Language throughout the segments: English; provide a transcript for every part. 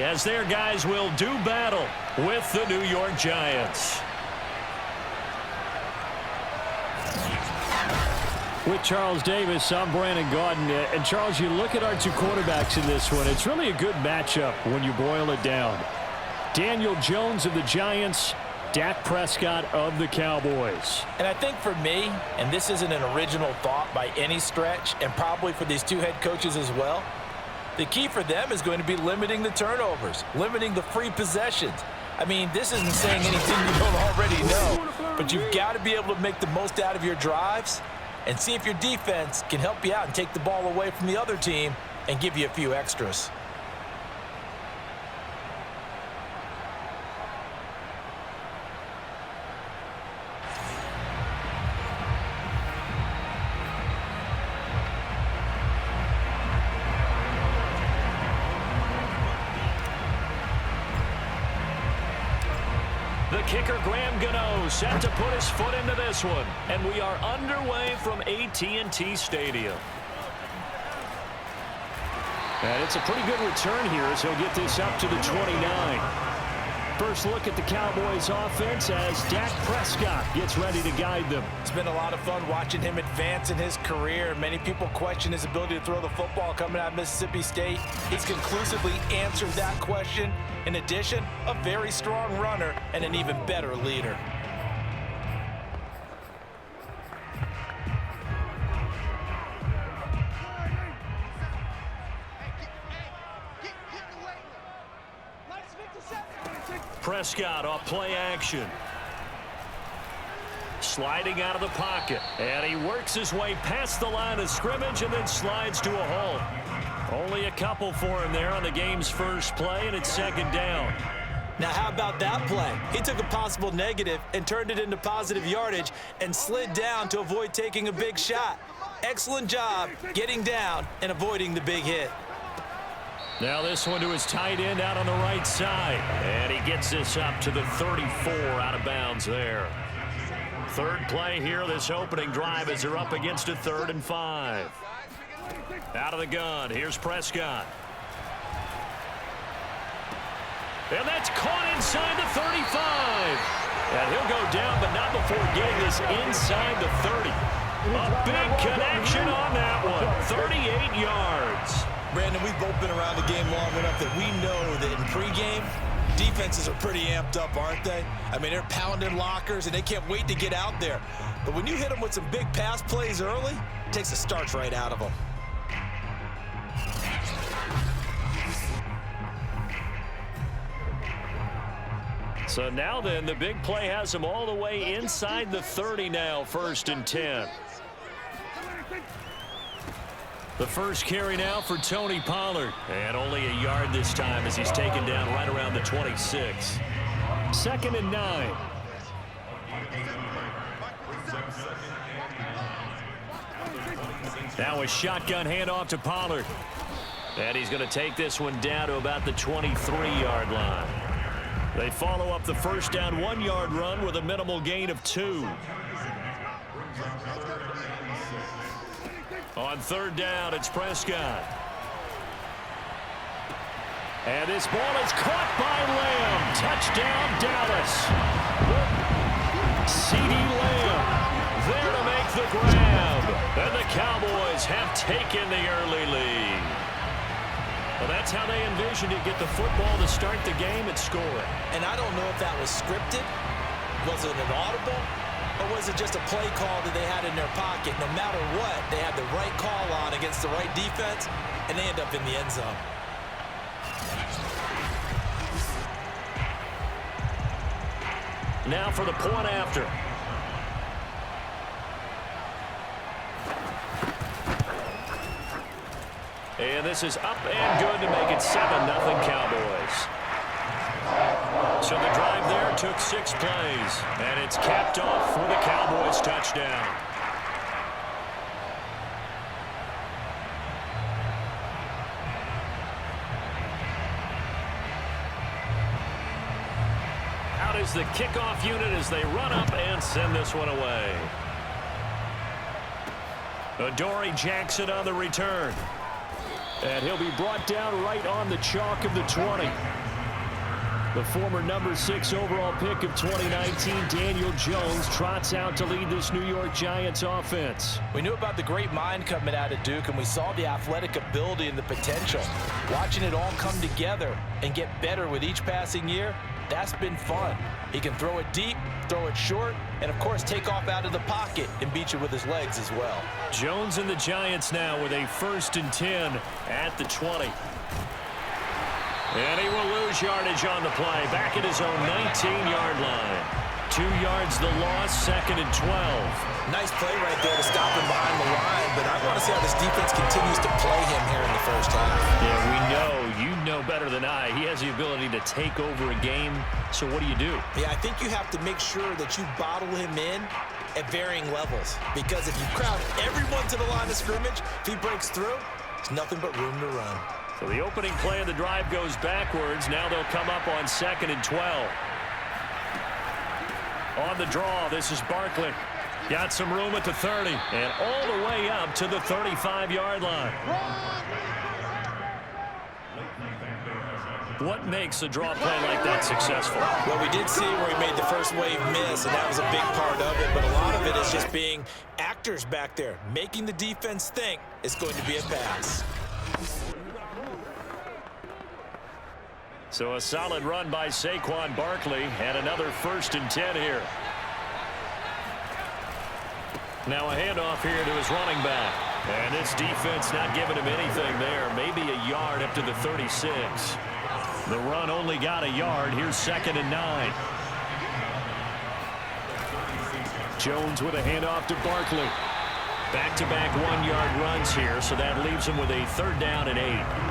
as their guys will do battle with the New York Giants. With Charles Davis, I'm Brandon Gaudin. And Charles, you look at our two quarterbacks in this one, it's really a good matchup when you boil it down. Daniel Jones of the Giants, Dak Prescott of the Cowboys. And I think for me, and this isn't an original thought by any stretch, and probably for these two head coaches as well, the key for them is going to be limiting the turnovers, limiting the free possessions. I mean, this isn't saying anything you don't already know, but you've got to be able to make the most out of your drives and see if your defense can help you out and take the ball away from the other team and give you a few extras. The kicker, Graham Gano, set to put his foot into this one. And we are underway from AT&T Stadium. And it's a pretty good return here as he'll get this up to the 29. First look at the Cowboys offense as Dak Prescott gets ready to guide them. It's been a lot of fun watching him advance in his career. Many people question his ability to throw the football coming out of Mississippi State. He's conclusively answered that question. In addition, a very strong runner and an even better leader. Prescott off play action. Sliding out of the pocket. And he works his way past the line of scrimmage and then slides to a halt. Only a couple for him there on the game's first play, and it's second down. Now, how about that play? He took a possible negative and turned it into positive yardage and slid down to avoid taking a big shot. Excellent job getting down and avoiding the big hit. Now this one to his tight end out on the right side. And he gets this up to the 34 out of bounds there. Third play here, this opening drive as they're up against a 3rd and 5. Out of the gun, here's Prescott. And that's caught inside the 35. And he'll go down, but not before getting this inside the 30. A big connection on that one, 38 yards. Brandon, we've both been around the game long enough that we know that in pregame, defenses are pretty amped up, aren't they? I mean, they're pounding lockers, and they can't wait to get out there. But when you hit them with some big pass plays early, it takes the starch right out of them. So now then, the big play has them all the way inside the 30 now, 1st and 10. The first carry now for Tony Pollard. And only a yard this time as he's taken down right around the 26. 2nd and 9. Now a shotgun handoff to Pollard. And he's going to take this one down to about the 23-yard line. They follow up the first down 1-yard run with a minimal gain of 2. On 3rd down, it's Prescott. And this ball is caught by Lamb. Touchdown, Dallas. C.D. Lamb there to make the grab. And the Cowboys have taken the early lead. Well, that's how they envisioned it. Get the football to start the game and score it. And I don't know if that was scripted. Was it an audible? Or was it just a play call that they had in their pocket? No matter what, they had the right call on against the right defense, and they end up in the end zone. Now for the point after. And this is up and good to make it 7-0 Cowboys. So the drive there took 6 plays, and it's capped off for the Cowboys touchdown. Out is the kickoff unit as they run up and send this one away. Adoree Jackson on the return. And he'll be brought down right on the chalk of the 20. The former number 6 overall pick of 2019, Daniel Jones, trots out to lead this New York Giants offense. We knew about the great mind coming out of Duke, and we saw the athletic ability and the potential. Watching it all come together and get better with each passing year, that's been fun. He can throw it deep, throw it short, and, of course, take off out of the pocket and beat you with his legs as well. Jones and the Giants now with a 1st and 10 at the 20. And he will lose yardage on the play. Back at his own 19-yard line. 2 yards the loss, 2nd and 12. Nice play right there to stop him behind the line, but I want to see how this defense continues to play him here in the first half. Yeah, we know. You know better than I. He has the ability to take over a game, so what do? Yeah, I think you have to make sure that you bottle him in at varying levels, because if you crowd everyone to the line of scrimmage, if he breaks through, there's nothing but room to run. So the opening play of the drive goes backwards. Now they'll come up on 2nd and 12. On the draw, this is Barkley. Got some room at the 30 and all the way up to the 35-yard line. What makes a draw play like that successful? Well, we did see where he made the first wave miss, and that was a big part of it, but a lot of it is just being actors back there, making the defense think it's going to be a pass. So a solid run by Saquon Barkley and another 1st and 10 here. Now a handoff here to his running back. And this defense not giving him anything there. Maybe a yard up to the 36. The run only got a yard. Here's 2nd and 9. Jones with a handoff to Barkley. Back-to-back 1-yard runs here, so that leaves him with a 3rd down and 8.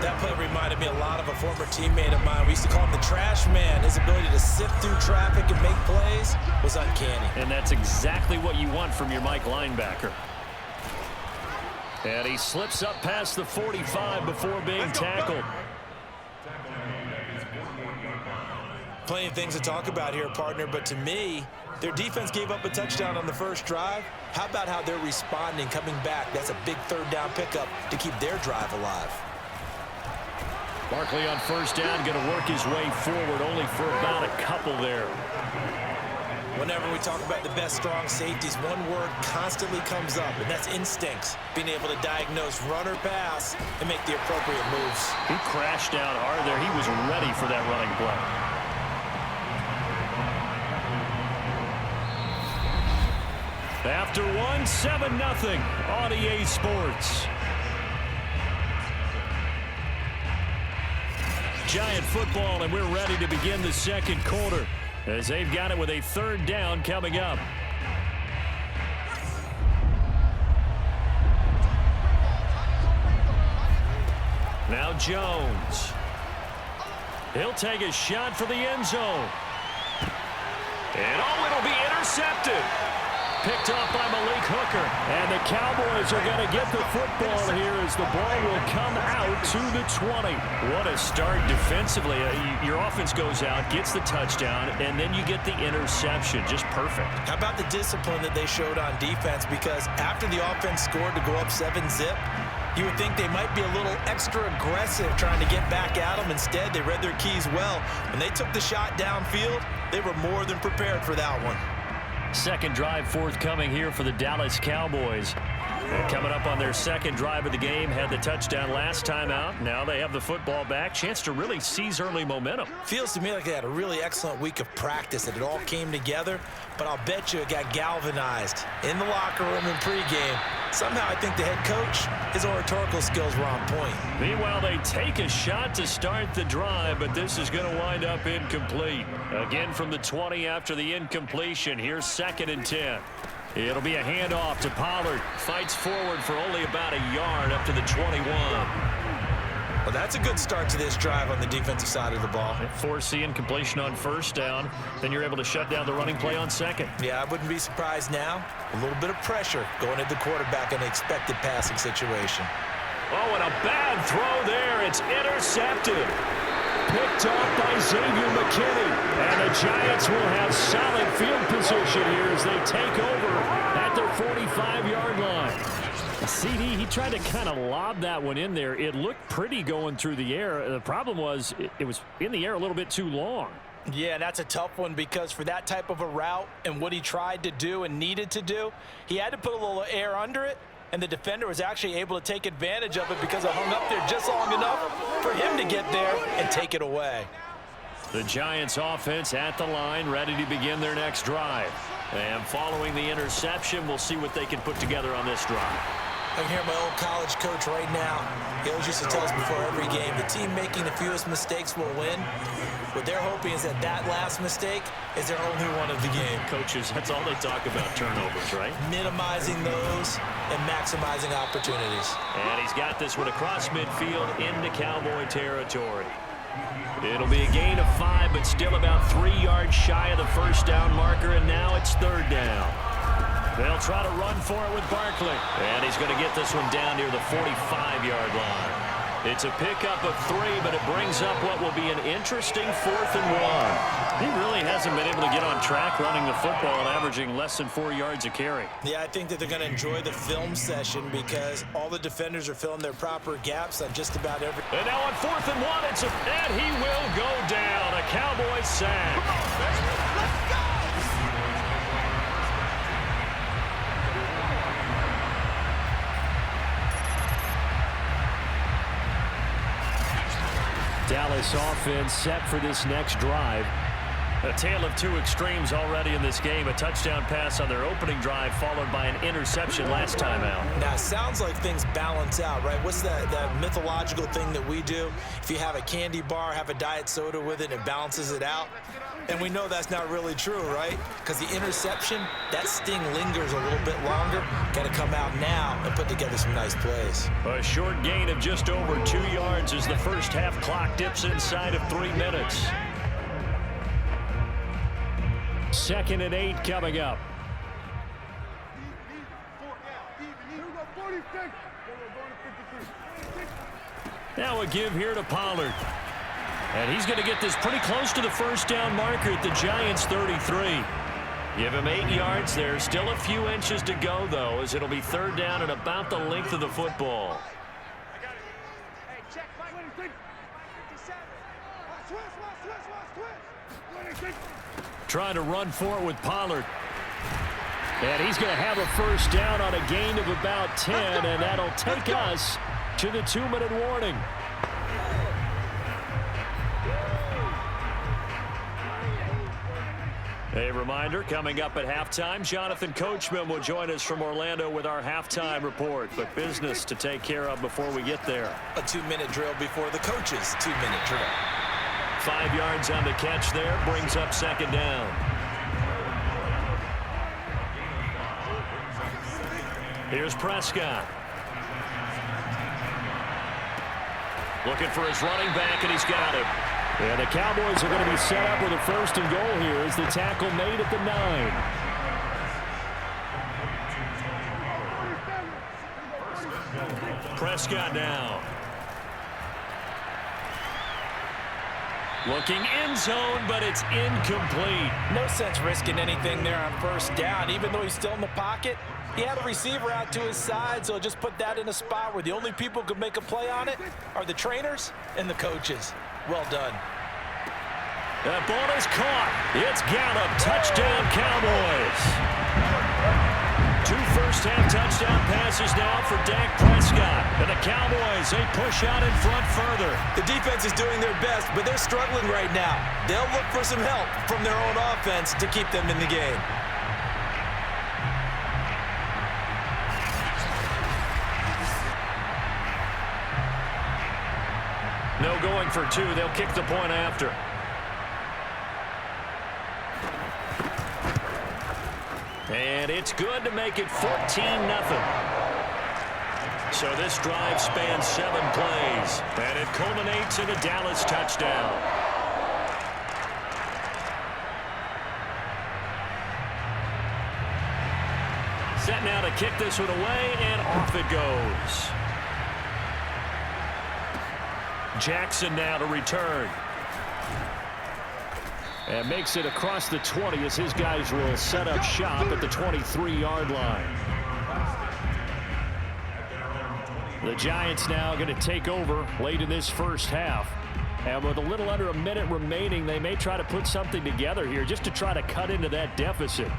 That play reminded me a lot of a former teammate of mine. We used to call him the trash man. His ability to sift through traffic and make plays was uncanny. And that's exactly what you want from your Mike linebacker. And he slips up past the 45 before being tackled. Plenty of things to talk about here, partner, but to me, their defense gave up a touchdown on the first drive. How about how they're responding, coming back? That's a big 3rd down pickup to keep their drive alive. Barkley on 1st down, going to work his way forward, only for about a couple there. Whenever we talk about the best strong safeties, one word constantly comes up, and that's instincts. Being able to diagnose run or pass and make the appropriate moves. He crashed down hard there. He was ready for that running play. After 7-0 on EA Sports. Giant football, and we're ready to begin the 2nd quarter as they've got it with a 3rd down coming up. Now Jones. He'll take a shot for the end zone. And it'll be intercepted. Picked off by Malik Hooker. And the Cowboys are going to get the football here as the ball will come out to the 20. What a start defensively. Your offense goes out, gets the touchdown, and then you get the interception. Just perfect. How about the discipline that they showed on defense? Because after the offense scored to go up 7-zip, you would think they might be a little extra aggressive trying to get back at them. Instead, they read their keys well. When they took the shot downfield, they were more than prepared for that one. 2nd drive forthcoming here for the Dallas Cowboys. And coming up on their 2nd drive of the game, had the touchdown last time out. Now they have the football back. Chance to really seize early momentum. Feels to me like they had a really excellent week of practice, and it all came together. But I'll bet you it got galvanized in the locker room in pregame. Somehow I think the head coach, his oratorical skills were on point. Meanwhile, they take a shot to start the drive, but this is going to wind up incomplete. Again from the 20 after the incompletion. Here's 2nd and 10. It'll be a handoff to Pollard. Fights forward for only about a yard up to the 21. Well, that's a good start to this drive on the defensive side of the ball. Force the incompletion on 1st down. Then you're able to shut down the running play on 2nd. Yeah, I wouldn't be surprised now. A little bit of pressure going at the quarterback in an expected passing situation. Oh, and a bad throw there. It's intercepted. Picked off by Xavier McKinney. And the Giants will have solid field position here as they take over at their 45-yard line. CD, he tried to kind of lob that one in there. It looked pretty going through the air. The problem was it was in the air a little bit too long. Yeah, that's a tough one because for that type of a route and what he tried to do and needed to do, he had to put a little air under it, and the defender was actually able to take advantage of it because it hung up there just long enough for him to get there and take it away. The Giants offense at the line, ready to begin their next drive. And following the interception, we'll see what they can put together on this drive. I can hear my old college coach right now. He always used to tell us before every game, the team making the fewest mistakes will win. What they're hoping is that that last mistake is their only one of the game. Coaches, that's all they talk about, turnovers, right? Minimizing those and maximizing opportunities. And he's got this one across midfield into Cowboy territory. It'll be a gain of 5, but still about 3 yards shy of the first down marker, and now it's third down. They'll try to run for it with Barkley. And he's going to get this one down near the 45-yard line. It's a pickup of 3, but it brings up what will be an interesting 4th and 1. He really hasn't been able to get on track running the football and averaging less than 4 yards a carry. Yeah, I think that they're going to enjoy the film session because all the defenders are filling their proper gaps on just about every... And now on 4th and 1, and he will go down. A Cowboys sack. Let's go! Dallas offense set for this next drive. A tale of two extremes already in this game. A touchdown pass on their opening drive followed by an interception last time out. Now, it sounds like things balance out, right? What's that mythological thing that we do? If you have a candy bar, have a diet soda with it, and it balances it out. And we know that's not really true, right? Because the interception, that sting lingers a little bit longer. Got to come out now and put together some nice plays. A short gain of just over 2 yards as the first half clock dips inside of 3 minutes. 2nd and 8 coming up. Now a give here to Pollard. And he's going to get this pretty close to the first down marker at the Giants' 33. Give him 8 yards there. Still a few inches to go, though, as it'll be third down and about the length of the football. Trying to run for it with Pollard. And he's going to have a first down on a gain of about 10, and that'll take us to the 2-minute warning. A reminder, coming up at halftime, Jonathan Coachman will join us from Orlando with our halftime report. But business to take care of before we get there. A 2-minute drill before the coach's 2-minute drill. 5 yards on the catch there, brings up second down. Here's Prescott. Looking for his running back, and he's got it. And the Cowboys are going to be set up with a 1st and goal here as the tackle made at the 9. Prescott now. Looking end zone, but it's incomplete. No sense risking anything there on first down. Even though he's still in the pocket, he had a receiver out to his side, so just put that in a spot where the only people who could make a play on it are the trainers and the coaches. Well done. That ball is caught. It's Gallup. Touchdown, Cowboys. 2 first-half touchdown passes now for Dak Prescott. And the Cowboys, they push out in front further. The defense is doing their best, but they're struggling right now. They'll look for some help from their own offense to keep them in the game. No going for 2. They'll kick the point after. And it's good to make it 14-0. So this drive spans 7 plays, and it culminates in a Dallas touchdown. Set now to kick this one away, and off it goes. Jackson now to return. And makes it across the 20 as his guys will set up shop at the 23-yard line. The Giants now going to take over late in this first half. And with a little under a minute remaining, they may try to put something together here just to try to cut into that deficit.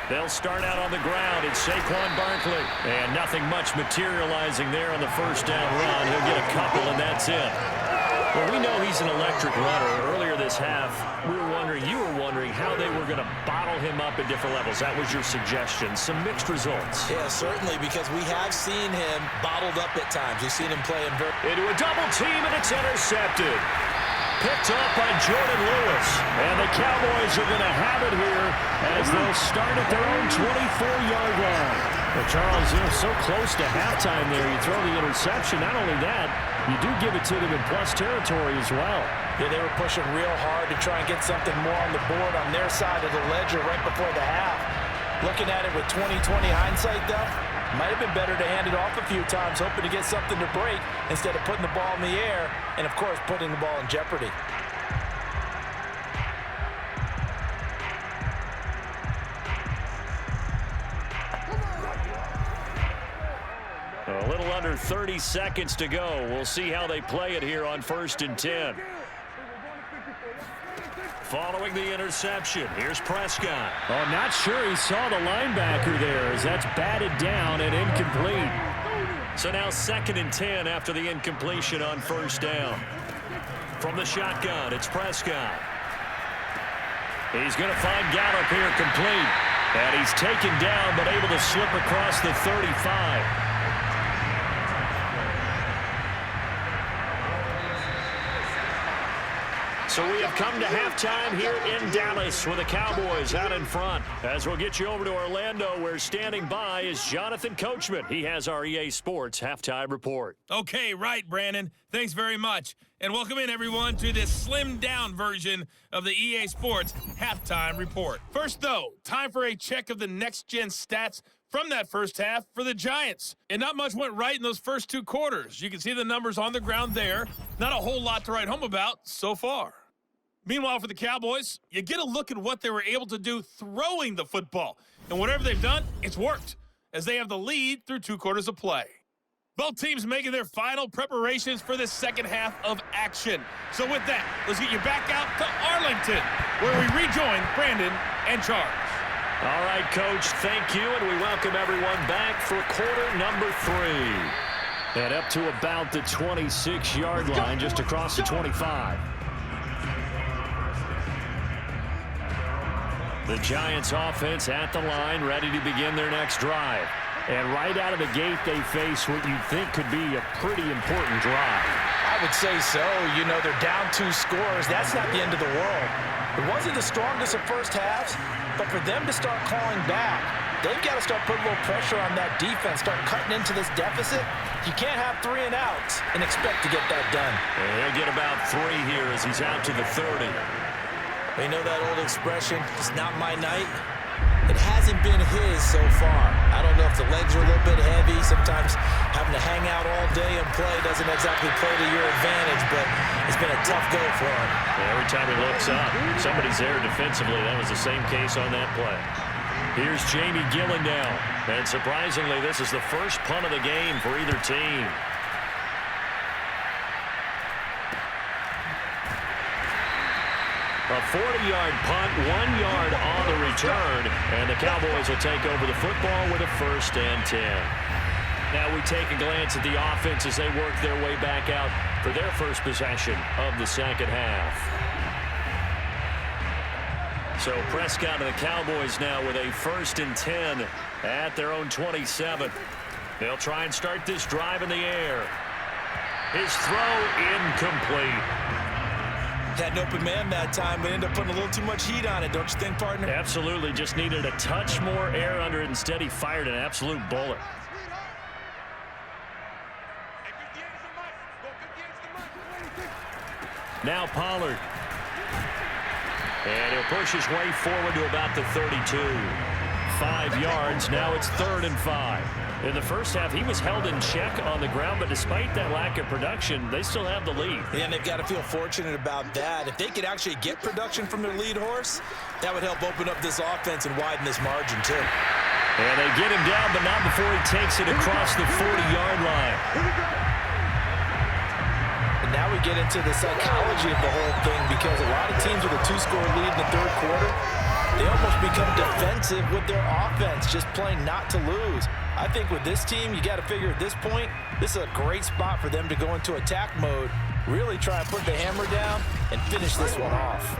They'll start out on the ground. It's Saquon Barkley. And nothing much materializing there on the first down run. He'll get a couple, and that's it. Well, we know he's an electric runner. Earlier this half, you were wondering how they were going to bottle him up at different levels. That was your suggestion. Some mixed results. Yeah, certainly, because we have seen him bottled up at times. We've seen him play into a double team, and it's intercepted. Picked up by Jordan Lewis. And the Cowboys are going to have it here as they'll start at their own 24-yard line. Well, Charles, so close to halftime there. You throw the interception. Not only that, you do give it to them in plus territory as well. Yeah, they were pushing real hard to try and get something more on the board on their side of the ledger right before the half. Looking at it with 20/20 hindsight, though, might have been better to hand it off a few times, hoping to get something to break instead of putting the ball in the air and, of course, putting the ball in jeopardy. A little under 30 seconds to go. We'll see how they play it here on 1st and 10. Following the interception, here's Prescott. Oh, not sure he saw the linebacker there as that's batted down and incomplete. So now 2nd and 10 after the incompletion on 1st down. From the shotgun, it's Prescott. He's going to find Gallup here complete. And he's taken down but able to slip across the 35. So we have come to halftime here in Dallas with the Cowboys out in front. As we'll get you over to Orlando, where standing by is Jonathan Coachman. He has our EA Sports Halftime Report. Okay, right, Brandon. Thanks very much. And welcome in, everyone, to this slimmed-down version of the EA Sports Halftime Report. First, though, time for a check of the next-gen stats from that first half for the Giants. And not much went right in those first 2 quarters. You can see the numbers on the ground there. Not a whole lot to write home about so far. Meanwhile, for the Cowboys, you get a look at what they were able to do throwing the football. And whatever they've done, it's worked, as they have the lead through 2 quarters of play. Both teams making their final preparations for this second half of action. So with that, let's get you back out to Arlington, where we rejoin Brandon and Charles. All right, Coach, thank you, and we welcome everyone back for quarter number 3. And up to about the 26-yard line, just across the 25. The Giants offense at the line, ready to begin their next drive. And right out of the gate, they face what you think could be a pretty important drive. I would say so. You know, they're down 2 scores. That's not the end of the world. It wasn't the strongest of first halves, but for them to start clawing back, they've got to start putting a little pressure on that defense, start cutting into this deficit. You can't have 3 and outs and expect to get that done. And he'll get about 3 here as he's out to the 30. You know that old expression, it's not my night? It hasn't been his so far. I don't know if the legs are a little bit heavy. Sometimes having to hang out all day and play doesn't exactly play to your advantage, but it's been a tough go for him. Every time he looks up, somebody's there defensively. That was the same case on that play. Here's Jamie Gillen now. And surprisingly, this is the first punt of the game for either team. A 40-yard punt, 1 yard on the return, and the Cowboys will take over the football with a 1st and 10. Now we take a glance at the offense as they work their way back out for their first possession of the second half. So Prescott and the Cowboys now with a 1st and 10 at their own 27. They'll try and start this drive in the air. His throw incomplete. Had an open man that time, but ended up putting a little too much heat on it, don't you think, partner? Absolutely. Just needed a touch more air under it. Instead, he fired an absolute bullet. Now Pollard. And he'll push his way forward to about the 32. 5 yards. Now it's 3rd and 5. In the first half, he was held in check on the ground, but despite that lack of production, they still have the lead. Yeah, and they've got to feel fortunate about that. If they could actually get production from their lead horse, that would help open up this offense and widen this margin, too. And they get him down, but not before he takes it across the 40-yard line. And now we get into the psychology of the whole thing, because a lot of teams with a 2-score lead in the third quarter, they almost become defensive with their offense, just playing not to lose. I think with this team, you got to figure at this point, this is a great spot for them to go into attack mode, really try and put the hammer down and finish this one off.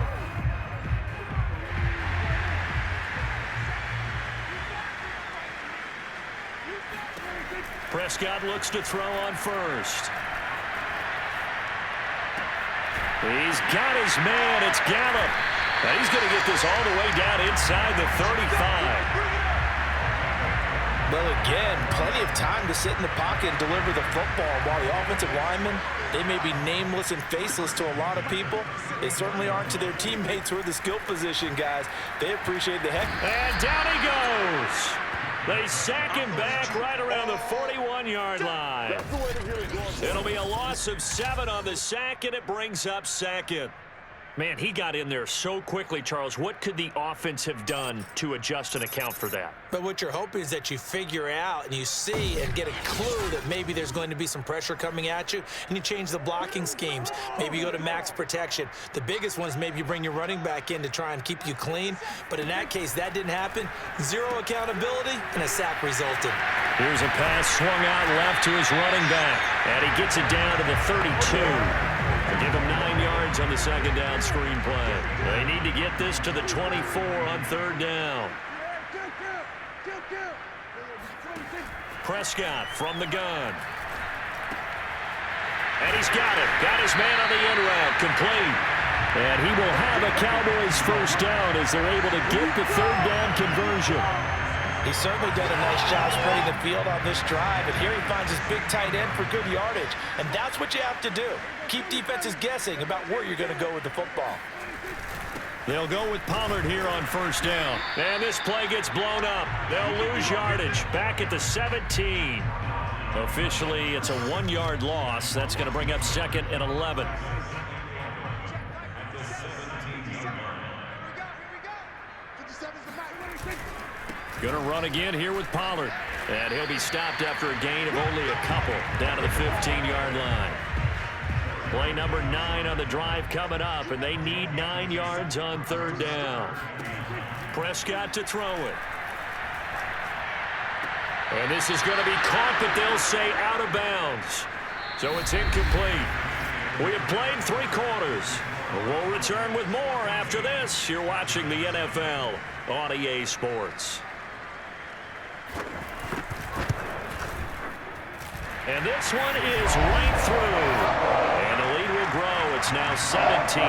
Prescott looks to throw on first. He's got his man. It's Gallup. And he's going to get this all the way down inside the 35. Well, again, plenty of time to sit in the pocket and deliver the football, while the offensive linemen, they may be nameless and faceless to a lot of people. They certainly aren't to their teammates who are the skill position guys. They appreciate the heck. And down he goes. They sack him back right around the 41-yard line. It'll be a loss of 7 on the sack, and it brings up 2nd. Man, he got in there so quickly, Charles. What could the offense have done to adjust and account for that? But what you're hoping is that you figure out and you see and get a clue that maybe there's going to be some pressure coming at you, and you change the blocking schemes. Maybe you go to max protection. The biggest one is maybe you bring your running back in to try and keep you clean. But in that case, that didn't happen. 0 accountability, and a sack resulted. Here's a pass swung out left to his running back, and he gets it down to the 32. Give him 9 yards on the second down screen play. They need to get this to the 24 on 3rd down. Prescott from the gun. And he's got it. Got his man on the end route. Complete. And he will have a Cowboys first down as they're able to get the 3rd down conversion. He's certainly done a nice job spreading the field on this drive, and here he finds his big tight end for good yardage. And that's what you have to do. Keep defenses guessing about where you're going to go with the football. They'll go with Pollard here on 1st down. And this play gets blown up. They'll lose yardage back at the 17. Officially, it's a 1-yard loss. That's going to bring up 2nd and 11. Going to run again here with Pollard. And he'll be stopped after a gain of only a couple down to the 15-yard line. Play number 9 on the drive coming up, and they need 9 yards on 3rd down. Prescott to throw it. And this is going to be caught, but they'll say out of bounds. So it's incomplete. We have played 3 quarters. We'll return with more after this. You're watching the NFL on EA Sports. And this one is right through. And the lead will grow. It's now 17-0.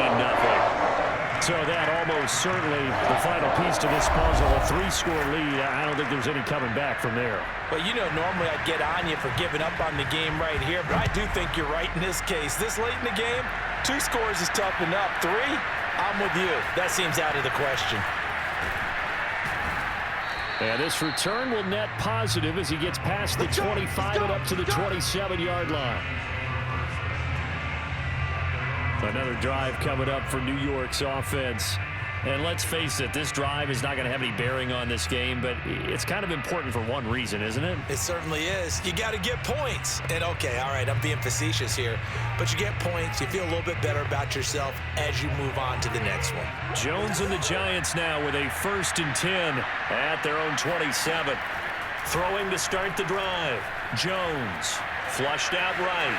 So that almost certainly the final piece to this puzzle. A 3-score lead. I don't think there's any coming back from there. Well, you know, normally I'd get on you for giving up on the game right here, but I do think you're right in this case. This late in the game, 2 scores is tough enough. 3, I'm with you. That seems out of the question. And this return will net positive as he gets past the 25 and up to the 27-yard line. Another drive coming up for New York's offense. And let's face it, this drive is not going to have any bearing on this game, but it's kind of important for one reason, isn't it? It certainly is. You got to get points. And, okay, all right, I'm being facetious here, but you get points, you feel a little bit better about yourself as you move on to the next one. Jones and the Giants now with a 1st and 10 at their own 27. Throwing to start the drive. Jones flushed out right.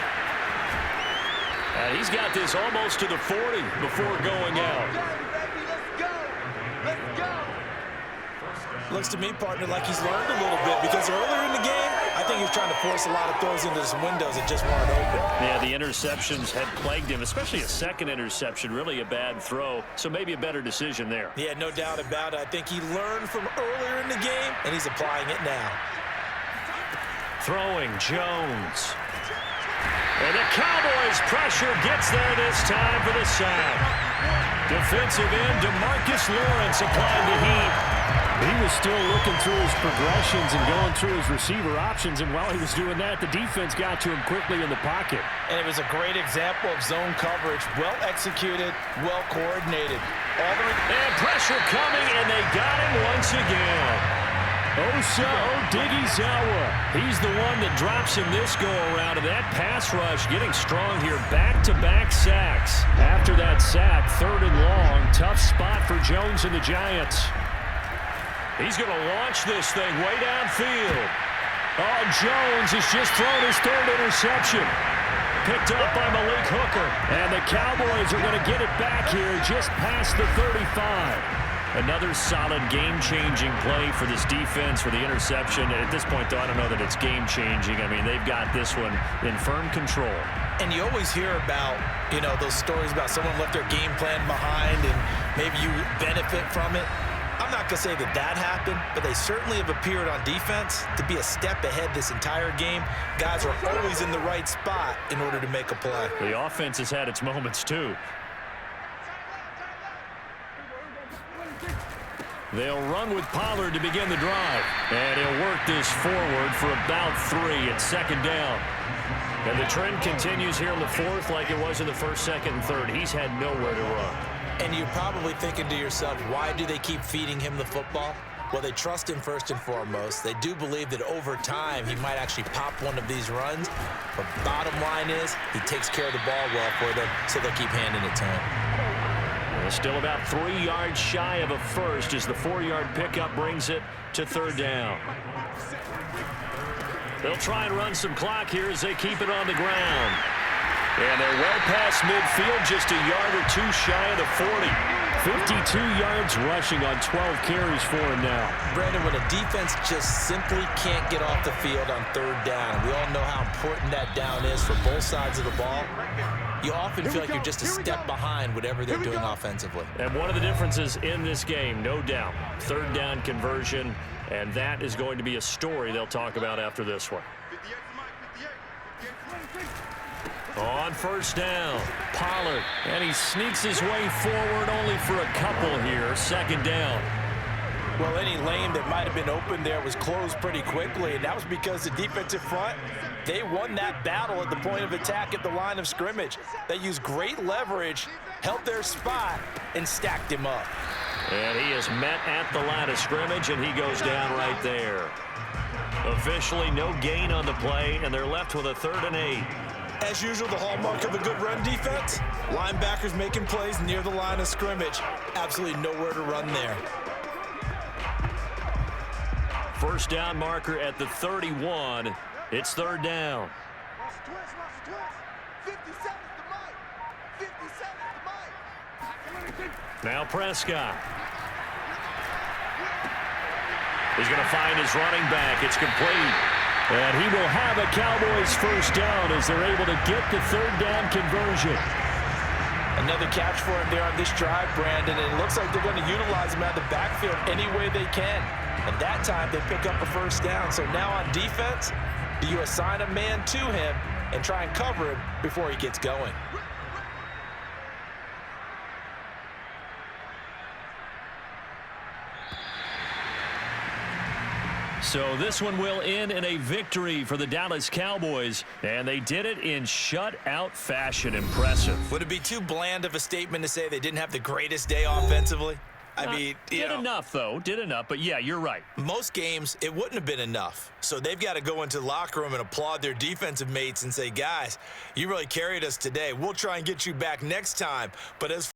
And he's got this almost to the 40 before going out. Looks to me, partner, like he's learned a little bit, because earlier in the game, I think he was trying to force a lot of throws into some windows that just weren't open. Yeah, the interceptions had plagued him, especially a second interception, really a bad throw, so maybe a better decision there. Yeah, no doubt about it. I think he learned from earlier in the game, and he's applying it now. Throwing, Jones. And the Cowboys pressure gets there this time for the sack. Defensive end, DeMarcus Lawrence applying the heat. He was still looking through his progressions and going through his receiver options, and while he was doing that, the defense got to him quickly in the pocket. And it was a great example of zone coverage. Well executed, well coordinated. And pressure coming, and they got him once again. Osa Odighizuwa. He's the one that drops him this go-around, and that pass rush getting strong here. Back-to-back sacks. After that sack, 3rd and long. Tough spot for Jones and the Giants. He's going to launch this thing way downfield. Oh, Jones has just thrown his 3rd interception. Picked up by Malik Hooker. And the Cowboys are going to get it back here just past the 35. Another solid game-changing play for this defense for the interception. At this point, though, I don't know that it's game-changing. I mean, they've got this one in firm control. And you always hear about, those stories about someone left their game plan behind and maybe you benefit from it. I'm not going to say that that happened, but they certainly have appeared on defense to be a step ahead this entire game. Guys are always in the right spot in order to make a play. The offense has had its moments, too. They'll run with Pollard to begin the drive. And he'll work this forward for about 3 at 2nd down. And the trend continues here in the 4th like it was in the 1st, 2nd, and 3rd. He's had nowhere to run. And you're probably thinking to yourself, why do they keep feeding him the football? Well, they trust him first and foremost. They do believe that over time he might actually pop one of these runs. But bottom line is he takes care of the ball well for them, so they'll keep handing it to him. Still about 3 yards shy of a first as the 4-yard pickup brings it to 3rd down. They'll try and run some clock here as they keep it on the ground. And they're well past midfield, just a yard or 2 shy of the 40. 52 yards rushing on 12 carries for him now. Brandon, when a defense just simply can't get off the field on 3rd down, we all know how important that down is for both sides of the ball. You often feel like you're just a step behind whatever they're doing offensively. And one of the differences in this game, no doubt, 3rd down conversion, and that is going to be a story they'll talk about after this one. On 1st down, Pollard, and he sneaks his way forward only for a couple here, 2nd down. Well, any lane that might have been open there was closed pretty quickly, and that was because the defensive front, they won that battle at the point of attack at the line of scrimmage. They used great leverage, held their spot, and stacked him up. And he is met at the line of scrimmage, and he goes down right there. Officially no gain on the play, and they're left with a 3rd and 8. As usual, the hallmark of a good run defense, linebackers making plays near the line of scrimmage. Absolutely nowhere to run there. 1st down marker at the 31. It's 3rd down. Now Prescott. He's going to find his running back. It's complete. And he will have a Cowboys 1st down as they're able to get the 3rd down conversion. Another catch for him there on this drive, Brandon, and it looks like they're going to utilize him out of the backfield any way they can. And that time they pick up a 1st down. So now on defense, do you assign a man to him and try and cover him before he gets going? So this one will end in a victory for the Dallas Cowboys, and they did it in shutout fashion. Impressive. Would it be too bland of a statement to say they didn't have the greatest day offensively? I mean, did enough, though. Did enough. But, yeah, you're right. Most games, it wouldn't have been enough. So they've got to go into the locker room and applaud their defensive mates and say, guys, you really carried us today. We'll try and get you back next time. But as